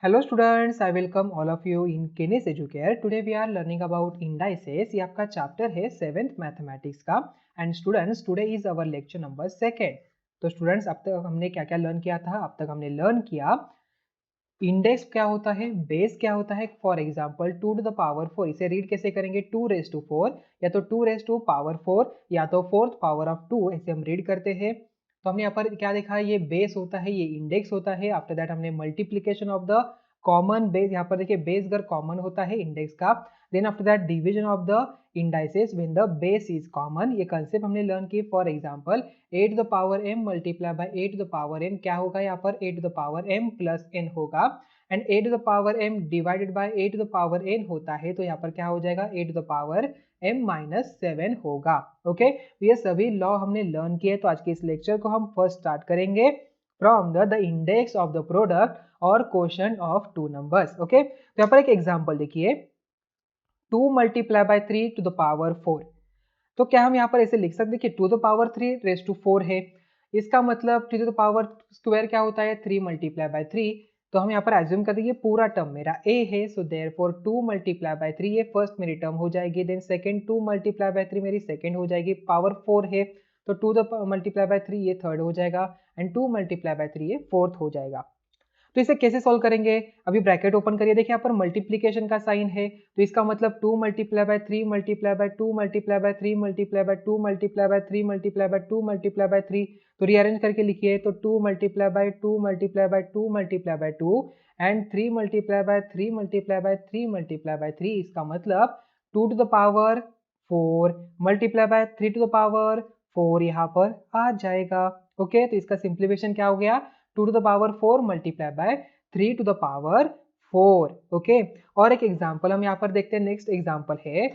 Hello students, I welcome all of you in Kenis Educare. Today we are learning about indices. ये आपका chapter है 7th mathematics का and students today is our lecture number 2nd. तो students अब तक हमने क्या क्या लर्न किया था? अब तक हमने लर्न किया इंडेक्स क्या होता है, बेस क्या होता है. For example 2 to the power 4, इसे रीड कैसे करेंगे? 2 raised to 4 या तो 2 raised to power 4 या तो 4th power of 2, ऐसे हम रीड करते हैं. तो हमने यहाँ पर क्या देखा? ये बेस होता है, ये इंडेक्स होता है. आफ्टर दैट हमने multiplication of the common base, यहाँ पर देखिए बेस अगर कॉमन होता है इंडेक्स का, then after that division of the indices when the base is common. ये कंसेप्ट हमने लर्न किए. For example 8 to the power m multiply by 8 to the power n क्या होगा? यहाँ पर 8 to the power m plus n होगा and 8 to the power m divided bye 8 to the power n होता है, तो यहाँ पर क्या हो जाएगा? 8 to the power m minus 7 होगा. ओके, ये सभी लॉ हमने लर्न किए. तो आज के इस लेक्चर को हम फर्स्ट स्टार्ट करेंगे from the index of the product और quotient of two numbers. Okay, तो यहाँ पर एक एग्जांपल देखिए 2 multiply by 3 to the power 4. तो क्या हम यहाँ पर ऐसे लिख सकते? देखिए 2 to the power 3 raise to 4 है, इसका मतलब 3 to the power स्क्वायर क्या होता है? 3 मल्टीप्लाई बाय 3. तो हम यहाँ पर एज्यूम कर देंगे पूरा टर्म मेरा a है, सो देयरफॉर 2 मल्टीप्लाई बाय 3 ये फर्स्ट मेरी टर्म हो जाएगी. देन सेकंड 2 मल्टीप्लाई बाय 3 मेरी सेकंड हो जाएगी. पावर 4 है तो 2 द मल्टीप्लाई बाय 3 ये थर्ड हो जाएगा एंड 2 मल्टीप्लाई बाय 3 ये फोर्थ हो जाएगा. तो इसे कैसे सॉल्व करेंगे? अभी ब्रैकेट ओपन करिए, देखिए यहाँ पर मल्टीप्लीकेशन का साइन है, तो इसका मतलब 2 multiply by 3 multiply by 2 multiply by 3 multiply by 2 multiply by 3 multiply by 2 multiply by 3. तो रीअरेंज करके लिखिए, तो 2 multiply by 2 multiply by 2 multiply by 2 and 3 multiply by 3 multiply by 3 multiply by 3. इसका मतलब 2 to the power 4 multiply by 3 to the power 4 यहाँ पर आ जाएगा. ओके, तो इसका सिंप्लीफिकेशन क्या हो गया? 2 to the power 4 multiply by 3 to the power 4. Okay, और एक एग्जांपल हम यहाँ पर देखते हैं. नेक्स्ट एग्जांपल है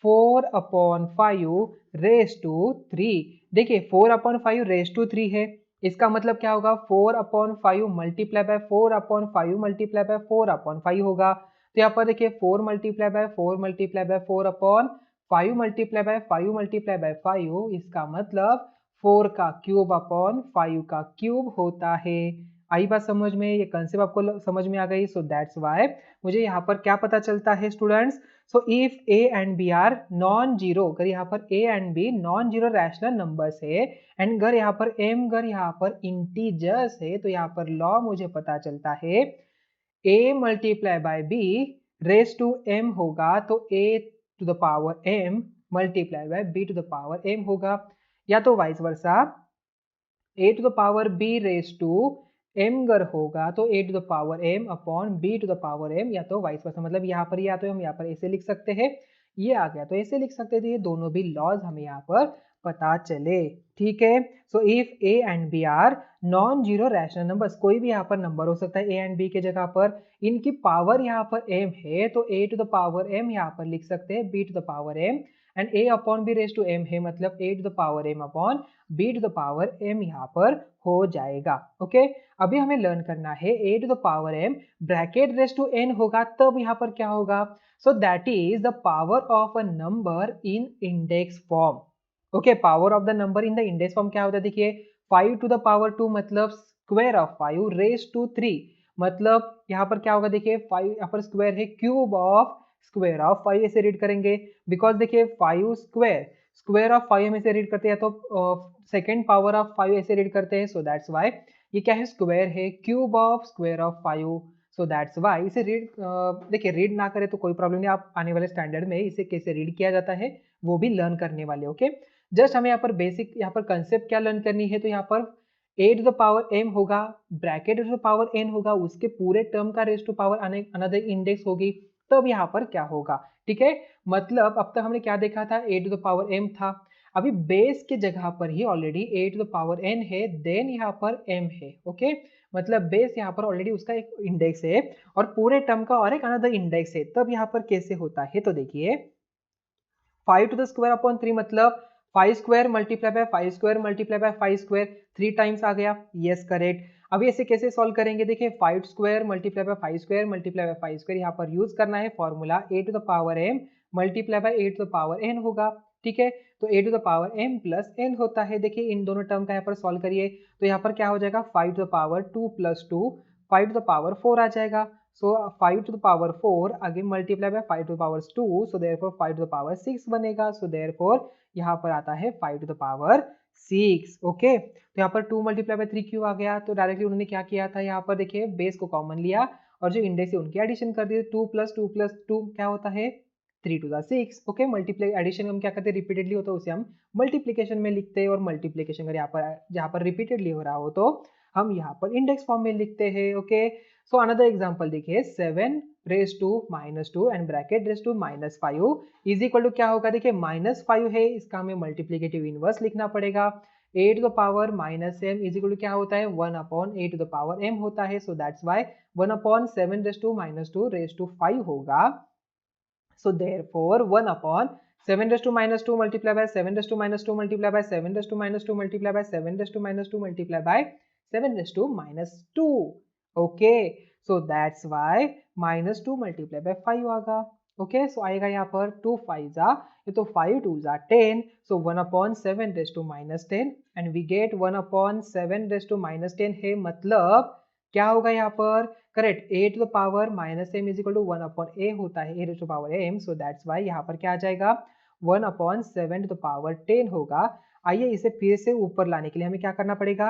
4 upon 5 रेज टू 3. देखिए 4 upon 5 रेज टू 3 है, इसका मतलब क्या होगा? 4 upon 5 multiply by 4 upon 5 multiply by 4 upon 5 होगा. तो यहाँ पर देखिए 4 multiply bye 4 multiply bye 4 upon 5 multiply by 5 multiply by 5, इसका मतलब 4 का क्यूब अपॉन 5 का क्यूब होता है. आई बात समझ में? ये कंसेप्ट आपको समझ में आ गई. सो दैट्स वाई मुझे यहाँ पर क्या पता चलता है students? So if a and b are non zero, अगर यहाँ पर a and b non zero rational numbers है एंड अगर यहाँ पर m अगर यहाँ पर इंटीजर्स है, तो यहाँ पर लॉ मुझे पता चलता है a multiply by b raise to m होगा, तो a to the power m multiply by b to the power m होगा, या तो vice versa a to the power b raise to m अगर होगा तो a to the power m upon b to the power m, या तो vice वर्सा. मतलब यहाँ पर या तो हम यहाँ पर ऐसे लिख सकते हैं, ये आ गया तो ऐसे लिख सकते थे. ये दोनों भी लॉज हमें यहाँ पर पता चले. ठीक है, so if a and b are non zero rational numbers, कोई भी यहाँ पर नंबर हो सकता है a एंड b के जगह पर, इनकी पावर यहाँ पर m है, तो a to the power m यहाँ पर लिख सकते हैं b to the power m and a upon b raise to m है, मतलब a to the power m upon b to the power m यहाँ पर हो जाएगा. ओके, अभी हमें लर्न करना है a to the power m bracket raise to n होगा, तब यहाँ पर क्या होगा? So that is the power of a number in index form. Okay, power of the number in the index form क्या होता है? देखिए 5 टू द पावर 2 मतलब स्क्वायर ऑफ 5 रेज टू 3, मतलब यहाँ पर क्या होगा? देखिए 5 यहाँ पर स्क्वायर है, क्यूब ऑफ स्क्वायर ऑफ 5 ऐसे रीड करेंगे, बिकॉज देखिए 5 स्क्वायर स्क्वायर ऑफ 5 हम ऐसे रीड करते हैं, तो सेकेंड पावर ऑफ 5 ऐसे रीड करते हैं. सो दैट्स वाई ये क्या है? स्क्वायर है, cube of square of 5. So that's Y इसे रीड देखिए रीड ना करे तो कोई प्रॉब्लम नहीं, आप आने वाले स्टैंडर्ड में इसे कैसे रीड किया जाता है वो भी लर्न करने वाले. ओके, जस्ट हमें यहाँ पर बेसिक यहाँ पर कंसेप्ट क्या लर्न करनी है, तो यहाँ पर a to the power m होगा, bracket to the power n होगा, उसके पूरे टर्म का raise to power another index होगी, तब यहाँ पर क्या होगा? ठीक है, मतलब अब तक हमने क्या देखा था? a to the power m था, अभी बेस के जगह पर ही already a to the power n है, देन यहाँ पर m है. ओके, मतलब बेस यहाँ पर ऑलरेडी उसका एक इंडेक्स है और पूरे टर्म का और एक अनदर इंडेक्स है, तब यहाँ पर कैसे होता है? तो देखिए 5 टू द स्क्वायर अपॉन 3 मतलब 5 square multiply by 5 square multiply by 5 square, 3 times आ गया. Yes correct. अभी ऐसे कैसे सॉल्व करेंगे? देखिए 5 square multiply by 5 square multiply by 5 square, यहाँ पर यूज करना है formula a to the power m multiply by a to the power n होगा. ठीक है, तो a to the power m plus n होता है. देखिए इन दोनों टर्म का यहाँ पर सॉल्व करिए, तो यहाँ पर क्या हो जाएगा? 5 to the power 2 plus 2 5 to the power 4 आ जाएगा. So 5 to the power 4 again multiply by 5 to the power 2, so therefore 5 to the power 6 बनेगा, सो देयरफॉर यहाँ पर आता है 5 टू द पावर 6। ओके, तो यहाँ पर 2 मल्टीप्लाई बाय 3 क्यों आ गया, तो डायरेक्टली उन्होंने क्या किया था, यहाँ पर देखिए बेस को कॉमन लिया और जो इंडेक्स है उनकी एडिशन कर दिए। 2 प्लस 2 प्लस 2 क्या होता है 3 to the 6। Okay, multiply addition हम क्या करते हैं रिपीटेडली होता है उसे हम मल्टीप्लिकेशन में लिखते हैं, और मल्टीप्लिकेशन अगर यहाँ पर जहाँ पर रिपीटेडली हो रहा हो तो हम यहाँ पर इंडेक्स फॉर्म में लिखते हैं। ओके, सो अनदर एग्जांपल देखिए 7 raise to -2 and bracket raise to -5 is equal to क्या होगा, देखिए -5 है, इसका हमें मल्टीप्लिकेटिव इनवर्स लिखना पड़ेगा। a to the power -m is equal to क्या होता है 1/a to the power m होता है, so that's why 1/7 raise to -2 raise to 5 होगा। So therefore 1/7 raised to -2 multiplied by 7 raised to -2 multiplied by 7 raised to -2 multiplied by 7 raised to -2 multiplied by 7 raised to -2. Okay, so that's why -2 multiplied by 5 Agha. Okay, सो आएगा यहाँ पर 2 5 जा, ये तो 5 2 जा 10, so 1/7 raised to -10 and we get 1/7 raised to -10 है, मतलब क्या होगा यहाँ पर correct a to the power -m is equal to 1/a होता है, a to the power m, so that's why यहाँ पर क्या आ जाएगा 1/7 टू द पावर 10 होगा। आइए इसे फिर से ऊपर लाने के लिए हमें क्या करना पड़ेगा,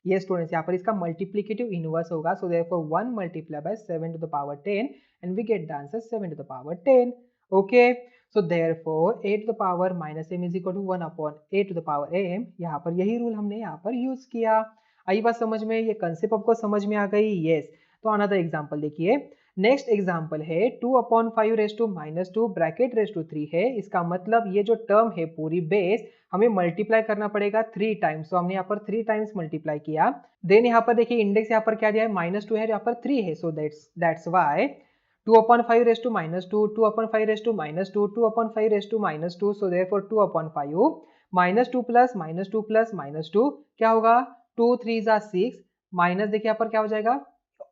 ये स्टूडेंट्स यहाँ पर इसका मल्टीप्लिकेटिव इनवर्स होगा, so therefore 1 multiply by 7 to the power 10 and we get the answer 7 to the power 10। Okay, so therefore a to the power -m is equal to 1/a to the power m, यहाँ पर यही rule हमने यहाँ पर use किया। आई बात समझ में, ये कंसेप्ट आपको समझ में आ गई? यस। तो अनदर एग्जांपल देखिए, नेक्स्ट एग्जांपल है 2/5 raise to -2 bracket raise to 3 है, इसका मतलब ये जो टर्म है पूरी बेस हमें मल्टीप्लाई करना पड़ेगा 3 टाइम्स, तो हमने यहाँ पर 3 टाइम्स मल्टीप्लाई किया। देन यहाँ पर देखिए इंडेक्स यहाँ पर क्या दिया है -2 है, यहाँ पर 3 है, so that's why 2/5 raise to -2 2/5 raise to -2 2/5 raise to -2, so therefore 2/5 -2 plus -2 plus -2 क्या होगा 2 3 जा 6, माइनस देखिए यहाँ पर क्या हो जाएगा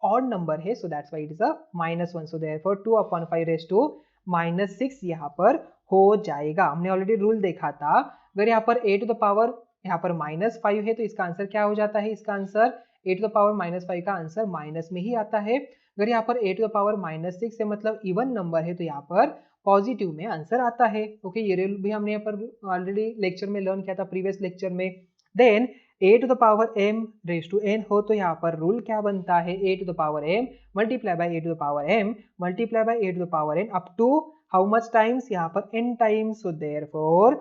ऑड नंबर है, so that's why it is a -1, so therefore 2/5 raise to -6 यहाँ पर हो जाएगा। हमने ऑलरेडी रूल देखा था, अगर यहाँ पर a टू द पावर यहाँ पर -5 है तो इसका आंसर क्या हो जाता है, इसका answer a to the power -5 का आंसर माइनस में ही आता है। अगर यहाँ पर a टू द पावर -6 है मतलब इवन नंबर है तो यहाँ पर पॉजिटिव में आंसर आता है। ओके, ये रूल भी हमने यहाँ पर ऑलरेडी लेक्चर में लर्न किया था प्रीवियस लेक्चर में। Then a to the power m raise to n हो तो यहाँ पर रूल क्या बनता है a to the power m multiply by a to the power m multiply by a to the power n up to how much times, यहाँ पर n times, so therefore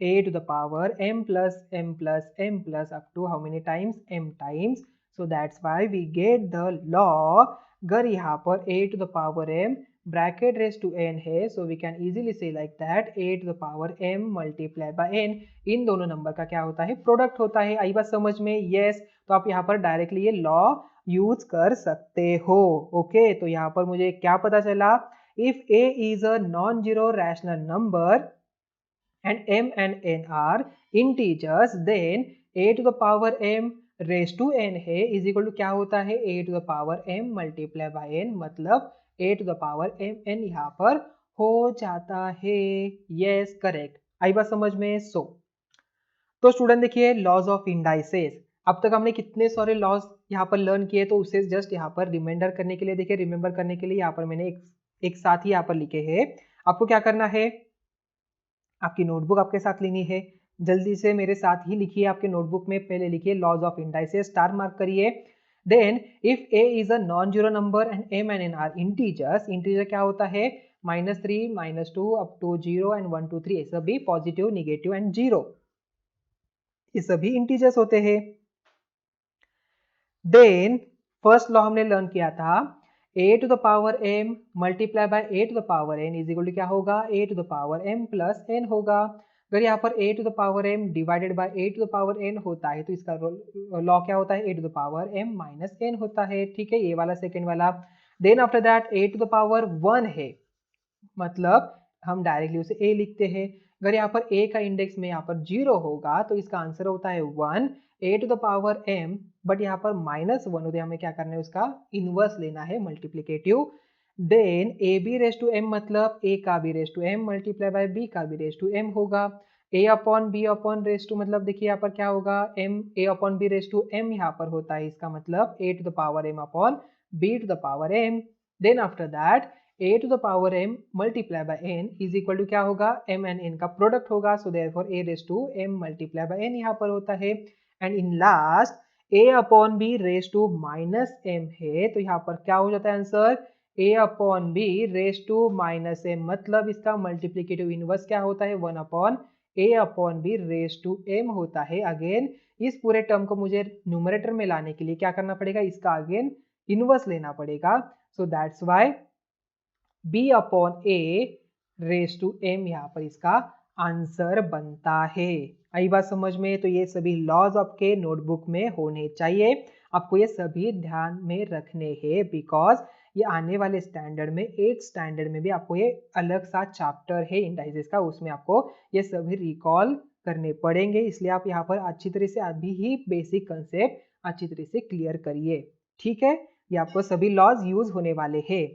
a to the power m plus m plus m plus up to how many times m times, so that's why we get the law. अगर यहाँ पर a to the power m bracket raise to n है, सो we can easily से like that a to the power m multiply by n, इन दोनों number का क्या होता है प्रोडक्ट होता है। आई बात समझ में? यस। तो आप यहाँ पर डायरेक्टली ये लॉ यूज कर सकते हो। ओके, तो यहाँ पर मुझे क्या पता चला, if a is a non zero rational number and m and n are integers, then a to the power m raise to n है इज इक्वल टू क्या होता है a to the power m multiply by n, मतलब a to the power m n यहाँ पर हो जाता है। Yes, correct. आई बात समझ में? तो स्टूडेंट देखिए लॉज ऑफ इंडाइसेस, अब तक हमने कितने सारे लॉज यहाँ पर लर्न किए, तो उसे जस्ट यहाँ पर रिमाइंडर करने के लिए देखिए, रिमेंबर करने के लिए यहाँ पर मैंने एक साथ ही यहाँ पर लिखे हैं। आपको क्या करना है, आपकी नोटबुक आपके साथ लेनी है, जल्दी से मेरे साथ ही लिखिए, आपके नोटबुक में पहले लिखिए laws of indices, star mark करिए। Then if a is a non zero number and m and n are integers, integer क्या होता है -3 -2 अप टू 0 एंड 1 2 3, ये सभी पॉजिटिव निगेटिव एंड जीरो, ये सभी इंटीजर्स होते हैं। देन फर्स्ट लॉ हमने लर्न किया था a to the power m multiply by a to the power n is equal to क्या होगा a to the power m plus n होगा। अगर यहाँ पर a to the power m divided by a to the power n होता है तो इसका लॉ क्या होता है a to the power m minus n होता है। ठीक है, ये वाला सेकेंड वाला। Then after that a to the power 1 है, मतलब हम डायरेक्टली उसे a लिखते हैं। अगर यहाँ पर a का इंडेक्स में यहाँ पर 0 होगा तो इसका आंसर होता है 1 a to the power m, but यहाँ पर -1 होते हमें क्या करना है उसका इनवर्स लेना है multiplicative. Then a b raise to m मतलब a का b raise to m multiply by b का बी रेज टू m होगा। a upon b upon raise to मतलब देखिए यहाँ पर क्या होगा m a upon b raise to m यहाँ पर होता है, इसका मतलब a to the power m upon b to the power m। Then after that a to the power m multiply by n is equal to क्या होगा, m and n का product होगा, सो therefore a raised to m multiply by n यहाँ पर होता है। And in last a upon b raise to minus m है, तो यहाँ पर क्या हो जाता है answer, a upon b raise to minus m, मतलब इसका मल्टीप्लीकेटिव इनवर्स क्या होता है, 1 upon a upon b raise to m होता है। अगेन इस पूरे टर्म को मुझे न्यूमरेटर में लाने के लिए क्या करना पड़ेगा, इसका अगेन इनवर्स लेना पड़ेगा, so that's why b upon a raise to m यहाँ पर इसका आंसर बनता है। आई बात समझ में? तो ये सभी लॉज आपके नोटबुक में होने चाहिए, आपको ये सभी ध्यान में रखने हैं, बिकॉज ये आने वाले स्टैंडर्ड में 8th स्टैंडर्ड में भी आपको ये अलग सा चैप्टर है इंडाइसेस का, उसमें आपको ये सभी रिकॉल करने पड़ेंगे, इसलिए आप यहाँ पर अच्छी तरह से अभी ही बेसिक कंसेप्ट अच्छी तरह से क्लियर करिए, ठीक है। ये आपको सभी लॉज यूज होने वाले हैं।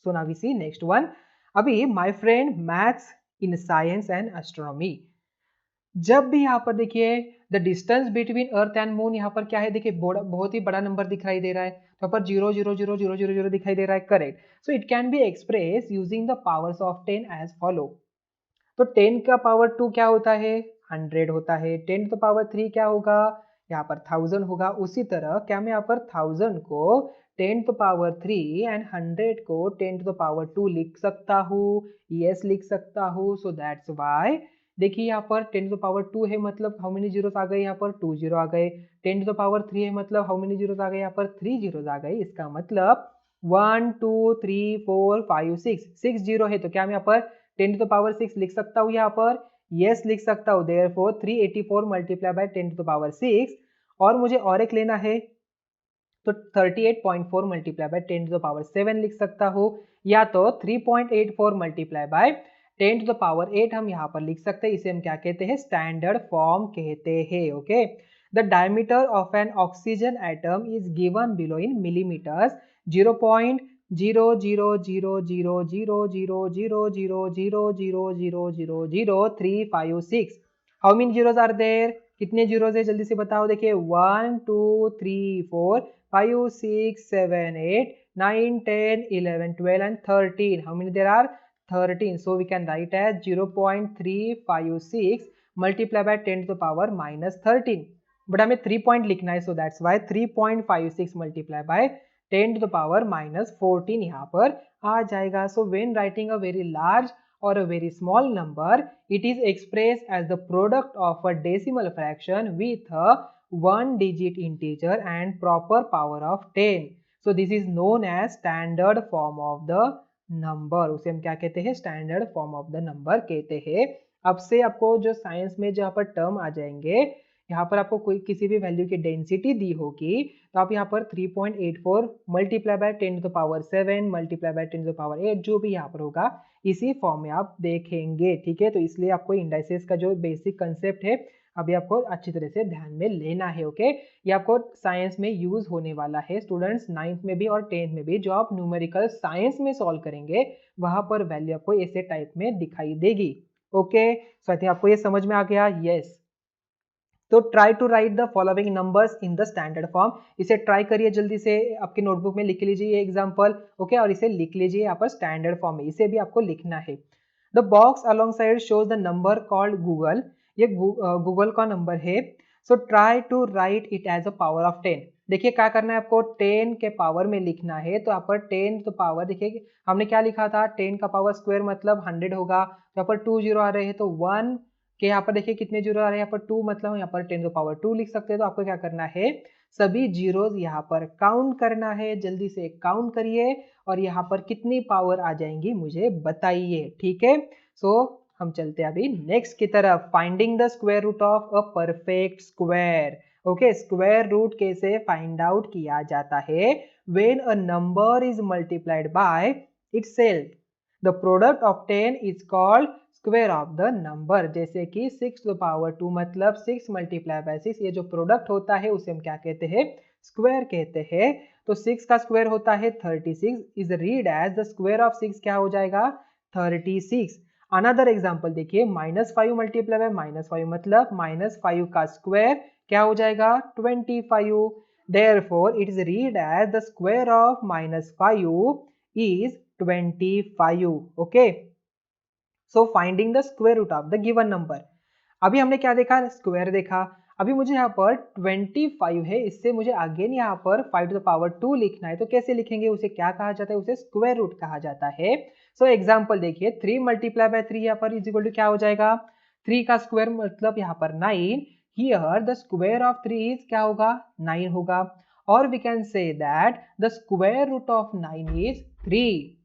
So now we see next one. अभी my friend maths in science and astronomy, जब भी यहाँ पर देखिए the distance between earth and moon, यहाँ पर क्या है, देखिए बहुत ही बड़ा नंबर दिखाई दे रहा है, तो यहाँ पर 0.00000 दिखाई दे रहा है, correct. So it can be express using the powers of 10 as follow. तो 10 का पावर 2 क्या होता है, 100 होता है। 10 टू द पावर 3 क्या होगा, यहाँ पर 1000 होगा। उसी तरह क्या मैं यहाँ पर 1000 को 10 टू द पावर 3 एंड 100 को 10 टू द पावर 2 लिख सकता हूँ, यस लिख सकता हूँ। सो दैट्स वाई देखिए यहाँ पर 10 टू द पावर 2 है, मतलब हाउ मेनी जीरोस आ गए, यहाँ पर 2 जीरो आ गए। 10 टू द पावर 3 है, मतलब हाउ मेनी जीरोस आ गए, यहाँ पर 3 जीरोस आ गए। इसका मतलब 1 2 3 4 5 6 जीरो है, तो क्या मैं यहाँ पर 10 टू द पावर 6 लिख सकता हूँ, यहाँ पर यस लिख सकता हूँ। Therefore 384 multiply by 10 to the power 6, और मुझे और एक लेना है तो 38.4 multiply by 10 to the power 7 लिख सकता हूँ, या तो 3.84 multiply by 10 to the power 8 हम यहाँ पर लिख सकते हैं। इसे हम क्या कहते हैं, स्टैंडर्ड फॉर्म कहते हैं, okay. The diameter of an oxygen atom is given below in millimetres 0.000000000000356। How many zeros are there, कितने जीरोस है जल्दी से बताओ। देखिए 1 2 3 4 5 6 7 8 9 10 11 12 and 13. How many there are? 13. So we can write as 0.356 multiplied by 10 to the power minus 13. But हमें 3 point लिखना है, so that's why 3.56 multiply by 10 to the power minus 14 यहाँ पर आ जाएगा। So when writing a very large or a very small number, it is expressed as the product of a decimal fraction with a one digit integer and proper power of 10. So this is known as standard form of the number. उसे हम क्या कहते हैं, standard form of the number कहते हैं। अब से आपको जो साइंस में जहाँ पर टर्म आ जाएंगे, यहाँ पर आपको कोई किसी भी वैल्यू की डेंसिटी दी होगी, तो आप यहाँ पर 3.84 multiply by 10 to the power 7 multiply by 10 to the power 8 जो भी यहाँ पर होगा इसी फॉर्म में आप देखेंगे, ठीक है। तो इसलिए आपको इंडाइसेस का जो बेसिक कंसेप्ट है अभी आपको अच्छी तरह से ध्यान में लेना है, ओके। ये आपको साइंस में यूज होने वाला है स्टूडेंट्स, 9th में भी और 10th में भी। जो आप न्यूमेरिकल साइंस में सॉल्व करेंगे वहां पर वैल्यू आपको ऐसे टाइप में दिखाई देगी, ओके। सो आई थिंक आपको ये समझ में आ गया, यस। तो try to write the following numbers in the standard form. इसे ट्राई करिए जल्दी से, आपके नोटबुक में लिख लीजिए ये एग्जांपल, ओके, और इसे लिख लीजिए यहाँ पर स्टैंडर्ड फॉर्म में, इसे भी आपको लिखना है। The box alongside shows the number called googol, ये गूगल का नंबर है। So try to write it as a power of 10। देखिए क्या करना है आपको, 10 के पावर में लिखना है, तो यहाँ पर 10 तो पावर, देखिए हमने क्या लिखा था, 10 का पावर स्क्वायर मतलब 100 होगा, तो यहाँ पर 2 जीरो आ रहे हैं, तो 1 के यहाँ पर देखिए कितने जीरो आ रहे हैं, यहाँ पर 2 मतलब यहाँ पर 10 टू पावर 2 लिख सकते हैं। तो आपको क्या करना है, सभी जीरोस यहाँ पर काउंट करना है, जल्दी से काउंट करिए और यहाँ पर कितनी पावर आ जाएंगी मुझे बताइए, ठीक है। सो हम चलते हैं अभी नेक्स्ट की तरफ, finding the square root of a perfect square, okay. Square root कैसे फाइंड आउट किया जाता है, when a number is multiplied by itself the product of 10 is called square of the number. जैसे कि 6 टू द पावर 2 मतलब 6 multiply by 6, ये जो product होता है उसे हम क्या कहते हैं, स्क्वायर कहते हैं। तो 6 का स्क्वायर होता है 36, is read as the square of 6 क्या हो जाएगा, 36। अनदर एग्जांपल देखिए, -5 मल्टीप्लाई बाय -5 मतलब -5 का स्क्वायर क्या हो जाएगा, 25। Therefore it is read as the square of -5 is 25. Okay, so finding the square root of the given number. अभी हमने क्या देखा, स्क्वायर देखा। अभी मुझे यहाँ पर 25 है, इससे मुझे अगेन यहाँ पर 5 टू द पावर 2 लिखना है, तो कैसे लिखेंगे, उसे क्या कहा जाता है, उसे स्क्वायर रूट कहा जाता है। सो एग्जांपल देखिए, 3 मल्टीप्लाई बाय 3 यहाँ पर इज इक्वल टू क्या हो जाएगा, 3 का स्क्वायर मतलब यहाँ पर 9। Here the square of 3 is क्या होगा, 9 होगा। और we can say that the square root of 9 is 3।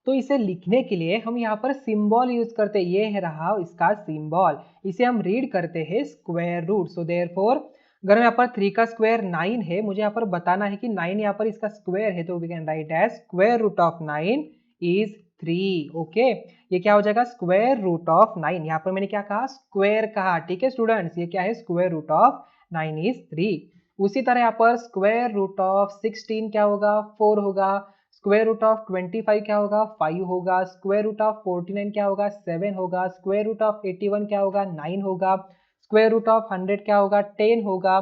तो इसे लिखने के लिए हम यहाँ पर सिंबल यूज करते हैं, ये है रहा इसका सिंबल, इसे हम रीड करते हैं स्क्वायर रूट। सो देयरफॉर अगर यहाँ पर 3 का स्क्वायर 9 है, मुझे यहाँ पर बताना है कि 9 यहाँ पर इसका स्क्वायर है, तो we can write as square root of 9 is 3। Okay, ये क्या हो जाएगा, स्क्वायर रूट ऑफ 9। यहाँ पर मैंने क्या कहा, स्क्वायर कहा, ठीक है स्टूडेंट्स, ये क्या है, स्क्वायर रूट ऑफ 9 इज 3। उसी तरह यहाँ पर स्क्वायर रूट ऑफ 16 क्या होगा, 4 होगा। स्क्वायर रूट ऑफ 25 क्या होगा, 5 होगा। स्क्वायर रूट ऑफ 49 क्या होगा, 7 होगा। स्क्वायर रूट ऑफ 81 क्या होगा, 9 होगा। स्क्वायर रूट ऑफ 100 क्या होगा, 10 होगा।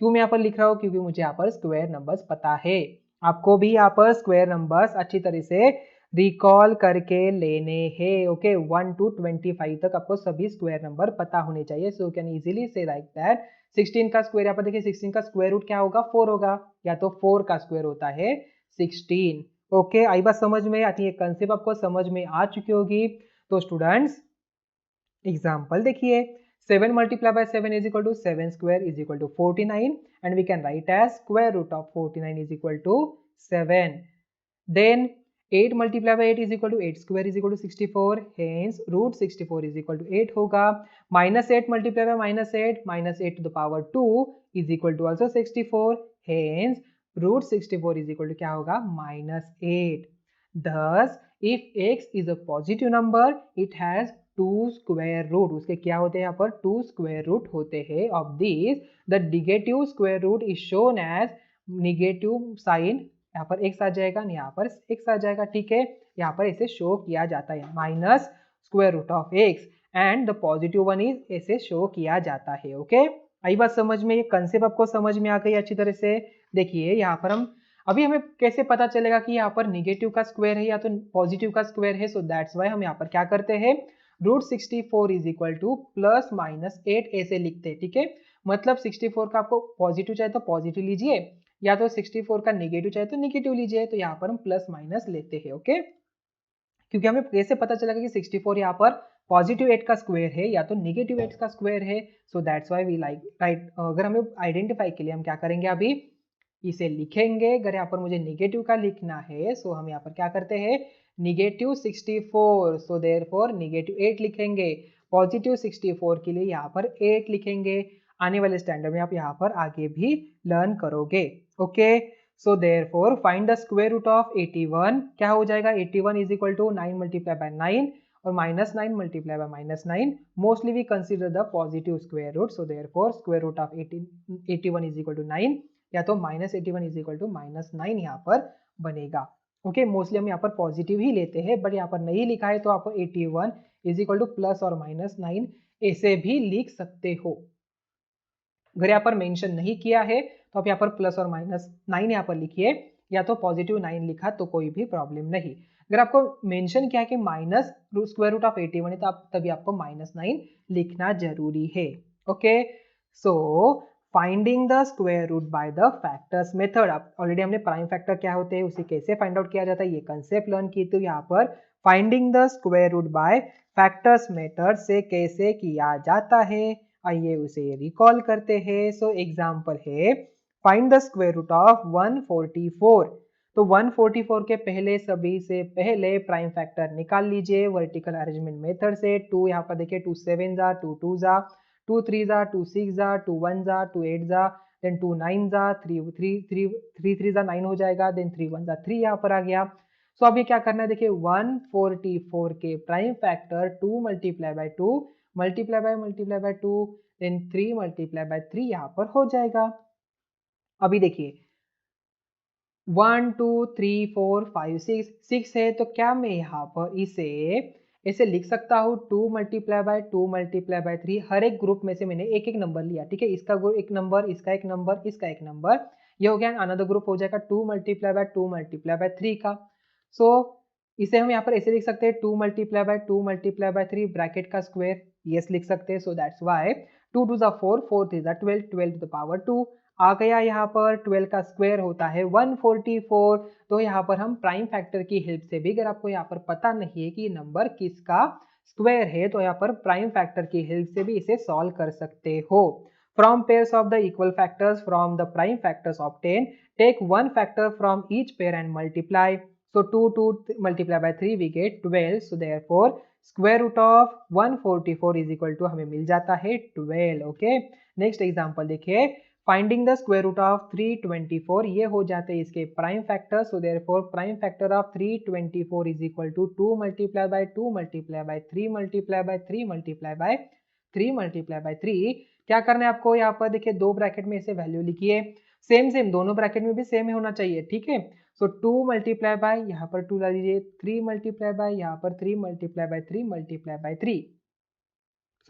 क्यों मैं यहाँ पर लिख रहा हूँ, क्योंकि मुझे यहाँ पर स्क्वायर नंबर्स पता है। आपको भी यहाँ पर स्क्वायर नंबर्स अच्छी तरह से रिकॉल करके लेने हैं। ओके, 1 to 25 तक आपको सभी स्क्वायर नंबर पता होने चाहिए। सो कैन इजीली से लाइक दैट 16 का स्क्वायर, यहाँ पर देखिए 16 का स्क्वायर रूट क्या होगा, 4 होगा, या तो 4 का स्क्वायर होता है 16। ओके, आई बात समझ में आती है, कंसेप्ट आपको समझ में आ चुकी होगी। तो स्टूडेंट्स एग्जाम्पल देखिए, 7 multiply by 7 is equal to 7 square is equal to 49 and we can write as square root of 49 is equal to 7। Then 8 multiply by 8 is equal to 8 square is equal to 64, hence root 64 is equal to 8 होगा। -8 multiply by -8, -8 to the power 2 is equal to also 64, hence root 64 is equal to क्या होगा, -8। Thus, if x is a positive number, it has 2 square root। उसके क्या होते हैं यहाँ पर, 2 square root होते हैं। Of these, the negative square root is shown as negative sign, यहाँ पर x आ जाएगा, यहाँ पर x आ जाएगा, ठीक है। यहाँ पर इसे शो किया जाता है minus square root of x, and the positive one is ऐसे शो किया जाता है। ओके, आई बात समझ में, ये कंसेप्ट आपको समझ में आ गई अच्छी तरह से। देखिए यहाँ पर हम अभी हमें कैसे पता चलेगा कि यहाँ पर निगेटिव का स्क्वायर है या तो पॉजिटिव का स्क्वायर है। सो दैट्स वाई हम यहाँ पर क्या करते हैं, root 64 is equal to plus minus 8 ऐसे लिखते हैं, ठीक है। मतलब 64 का आपको पॉजिटिव चाहिए तो पॉजिटिव लीजिए, या तो 64 का निगेटिव चाहिए तो निगेटिव लीजिए। तो यहाँ पर हम प्लस माइनस लेते हैं। ओके, क्योंकि हमें कैसे पता चलेगा कि 64 यहाँ पर पॉजिटिव 8 का स्क्वायर है या तो निगेटिव 8 का स्क्वायर है। So that's why we like write, अगर हमें आइडेंटिफाई के लिए हम क्या करेंगे, अभी इसे लिखेंगे। अगर यहाँ पर मुझे निगेटिव का लिखना है, सो हम यहाँ पर क्या करते हैं, निगेटिव 64, सो देयरफॉर निगेटिव 8 लिखेंगे। पॉजिटिव 64 के लिए यहाँ पर 8 लिखेंगे। आने वाले स्टैंडर्ड में आप यहाँ पर आगे भी लर्न करोगे। Okay, so therefore find the square root of 81, क्या हो जाएगा, 81 is equal to 9 multiply by 9 और -9 multiply by -9, mostly we consider the positive square root. So therefore square root of 81 is equal to 9, या तो -81 is equal to -9 यहाँ पर बनेगा। Okay, mostly हम यहाँ पर पॉजिटिव ही लेते हैं, बट यहाँ पर नहीं लिखा है तो आप 81 इज इक्वल टू प्लस और -9 ऐसे भी लिख सकते हो। अगर यहाँ पर मेंशन नहीं किया है तो आप यहाँ पर प्लस और -9 यहाँ पर लिखिए, या तो पॉजिटिव 9 लिखा तो कोई भी प्रॉब्लम नहीं। अगर आपको मेंशन किया है कि माइनस स्क्वायर रूट ऑफ 81 है तो आप तभी आपको -9 लिखना जरूरी है। Okay, so finding the square root by the factors method, already हमने प्राइम फैक्टर क्या होते हैं उसे कैसे फाइंड आउट किया जाता है ये कंसेप्ट लर्न की। तो यहाँ पर finding the square root by factors method से कैसे किया जाता है, आइए उसे रिकॉल करते हैं। सो एग्जाम्पल है, find the square root of 144। तो 144 के पहले सभी से पहले प्राइम फैक्टर निकाल लीजिए वर्टिकल अरेंजमेंट मेथड से। 2 यहाँ पर देखिए, 2 7 जा, 2 2 जा, 2 3 जा, 2 6 जा, 2 1 जा, 2 8 जा, देन 2 9 जा, 3 3 जा 9 हो जाएगा, देन 3 1 जा 3 यहाँ पर आ गया। सो अभी क्या करना है, देखिए 144 के prime factor 2 multiply by 2 multiply by 2, then 3 multiply by 3 यहाँ पर हो जाएगा। अभी देखिए 1 2 3 4 5 6 है, तो क्या मैं यहाँ पर इसे ऐसे लिख सकता हूँ 2 मल्टीप्लाई बाय 2 मल्टीप्लाई बाय 3, हर एक ग्रुप में से मैंने एक एक नंबर लिया, ठीक है। इसका एक नंबर, इसका एक नंबर, इसका एक नंबर, ये हो गया। अनदर ग्रुप हो जाएगा 2 मल्टीप्लाई बाय 2 मल्टीप्लाई बाय 3 का। सो इसे हम यहाँ पर ऐसे लिख सकते हैं 2 multiply by 2 multiply by 3 bracket का स्क्वायर, यस लिख सकते हैं। So that's why 2 to the 4, 4 3 the 12, 12 to the power 2 आ गया। यहाँ पर 12 का स्क्वायर होता है 144। तो यहाँ पर हम प्राइम फैक्टर की हेल्प से भी, अगर आपको यहाँ पर पता नहीं है कि नंबर किसका स्क्वायर है, तो यहाँ पर प्राइम फैक्टर की हेल्प से भी इसे सॉल्व कर सकते हो। From pairs of the equal factors from the prime factors obtain, take one factor from each pair and multiply. So 2 multiplied by 3 we get 12. So therefore square root of 144 is equal to हमें मिल जाता है 12. Okay, next example देखिए, finding the square root of 324, ये हो जाते हैं इसके prime factor. So therefore prime factor of 324 is equal to 2 multiply by 2 multiply by 3 multiply by 3 multiply by 3 multiply by 3। क्या करना है आपको, यहाँ पर देखिए दो ब्रैकेट में इसे वैल्यू लिखिए, सेम सेम दोनों ब्रैकेट में भी सेम ही होना चाहिए, ठीक है। सो 2 मल्टीप्लाई बाय, यहाँ पर 2 ला लीजिए, 3 मल्टीप्लाई बाय, यहाँ पर 3 multiply by 3 multiply by 3।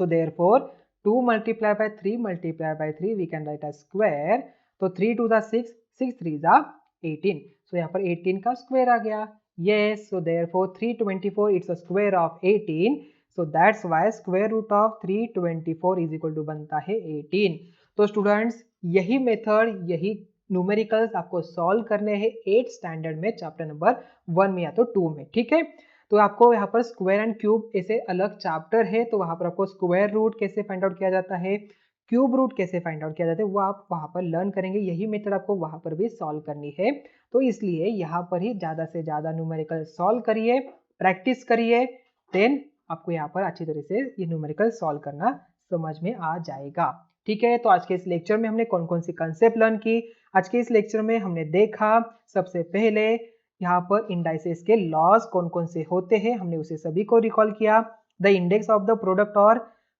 So therefore 2 multiply by 3 multiply by 3 we can write a square. तो 3 टू द 6, 6 3 द 18। सो यहाँ पर 18 का स्क्वायर आ गया, yes. So therefore 324 it's a square of 18। So that's why square root of 324 is equal to बनता है 18। तो students यही मेथड, यही न्यूमेरिकल्स आपको सॉल्व करने हैं 8th स्टैंडर्ड में चैप्टर नंबर 1 में या तो 2 में, ठीक है। तो आपको यहाँ पर स्क्वायर एंड क्यूब ऐसे अलग चैप्टर है, तो वहां पर आपको स्क्वायर रूट कैसे फाइंड आउट किया जाता है, क्यूब रूट कैसे फाइंड आउट किया जाता है, वो आप वहां पर लर्न करेंगे। यही मेथड आपको वहां पर भी सॉल्व करनी है, तो इसलिए यहाँ पर ही ज्यादा से ज्यादा न्यूमेरिकल सॉल्व करिए, प्रैक्टिस करिए, देन आपको यहाँ पर अच्छी तरह से ये न्यूमेरिकल सॉल्व करना समझ में आ जाएगा, ठीक है। तो आज के इस लेक्चर में हमने कौन कौन सी कंसेप्ट लर्न की, आज के इस लेक्चर में हमने देखा सबसे पहले यहाँ पर इंडाइसेस के लॉज कौन कौन से होते हैं, हमने उसे सभी को रिकॉल किया। The index of the product और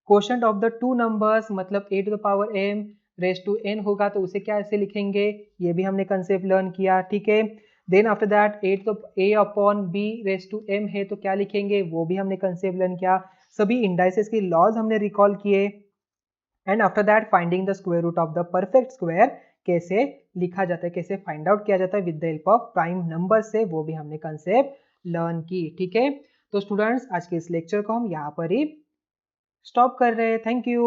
quotient of the two numbers, मतलब a to the power m raise to n होगा तो उसे क्या ऐसे लिखेंगे, ये भी हमने कंसेप्ट लर्न किया, ठीक है। Then after that a upon b raise to m है तो क्या लिखेंगे, वो भी हमने कंसेप्ट लर्न किया। सभी इंडाइसेस के लॉज हमने रिकॉल किए। And after that finding the square root of the perfect square कैसे लिखा जाता है, कैसे फाइंड आउट किया जाता है with the help of prime number से, वो भी हमने कंसेप्ट लर्न की, ठीक है। तो स्टूडेंट्स आज के इस लेक्चर को हम यहाँ पर ही स्टॉप कर रहे हैं। Thank you.